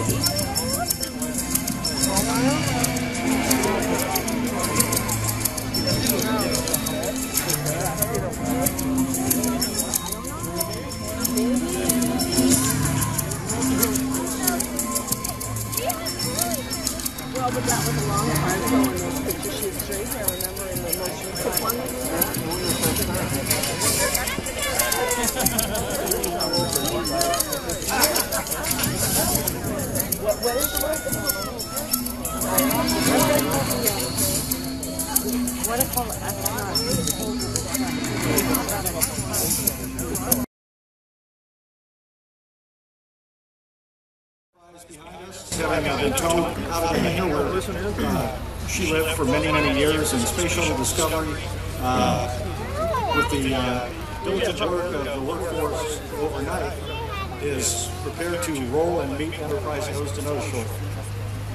Well, but that was a long time ago when those pictures she was straight hair, remember, in the most recent one? What is the word? What if all behind us, having been towed out of the hangar where she lived for many, many years in space shuttle discovery, with the diligent work of the workforce overnight, is prepared to roll and meet Enterprise nose to nose shortly.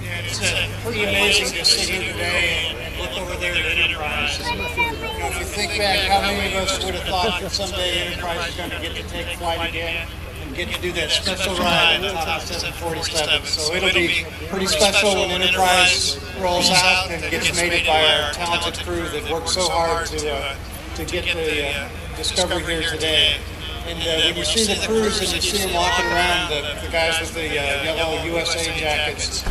Yeah, it's pretty amazing to sit here today and look over there at Enterprise. If you think back, how many of us would have thought that someday Enterprise is going to get to take flight again and get to do that special ride on top of the 747. So it'll be pretty special when Enterprise rolls out and gets mated by our talented crew that worked so hard to get the Discovery here today. And when you see the crews and you see them walking around, the guys with the yellow USA jackets,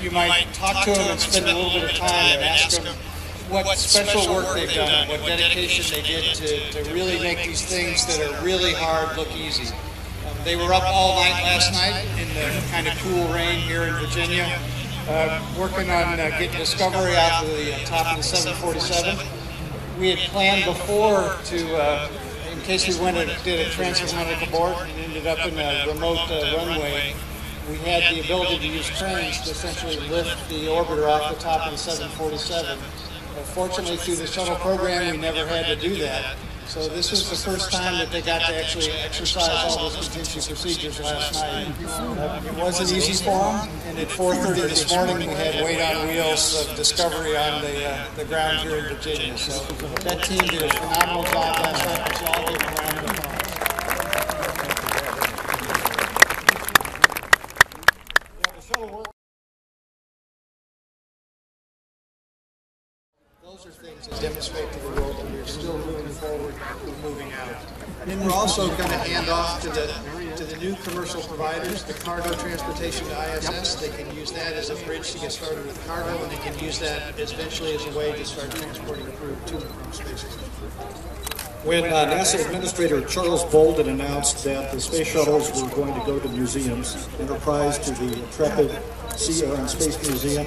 you might talk to them and spend a little bit of time and ask them what special work they've done, what dedication they did to really make these things that are really hard look easy. They were up all night last night in the kind of cool rain here in Virginia, working on getting Discovery out of the top of the 747. We had planned before to, in case we went and did a transatlantic abort and ended up in a remote runway, we had the ability to use cranes to essentially lift the orbiter off the top of the 747. Fortunately, through the shuttle program, we never had to do that. So this was the first time that they got to actually exercise all those contingency procedures last night. It wasn't easy for them, and at 4:30 this morning we had weight on wheels of Discovery on the ground here in Virginia. So that team did a phenomenal job last night. So I'll give them a round of applause. Those are things that demonstrate to the world that we're still moving forward and moving out. And then we're also going to hand off to the new commercial providers, the cargo transportation to ISS. They can use that as a bridge to get started with cargo, and they can use that eventually as a way to start transporting crew to and from space. When NASA Administrator Charles Bolden announced that the space shuttles were going to go to museums, Enterprise to the Intrepid Sea, Air, and Space Museum,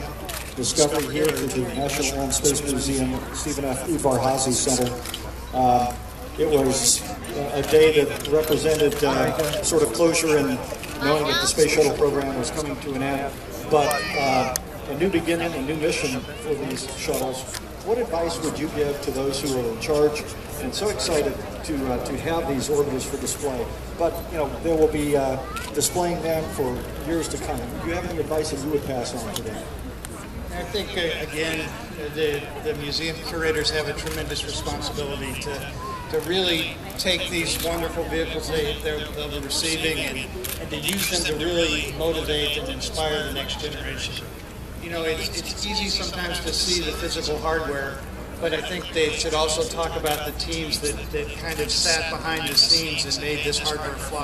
Discovery here to the National Air and Space Museum, Stephen F. Udvar-Hazy Center, it was a day that represented sort of closure and knowing that the space shuttle program was coming to an end, but a new beginning, a new mission for these shuttles. What advice would you give to those who are in charge and so excited to have these orbiters for display? But they will be displaying them for years to come. Do you have any advice that you would pass on to them? I think, again, the museum curators have a tremendous responsibility to really take these wonderful vehicles they'll be receiving and to use them to really motivate and inspire the next generation. It's easy sometimes to see the physical hardware, but I think they should also talk about the teams that kind of sat behind the scenes and made this hardware fly.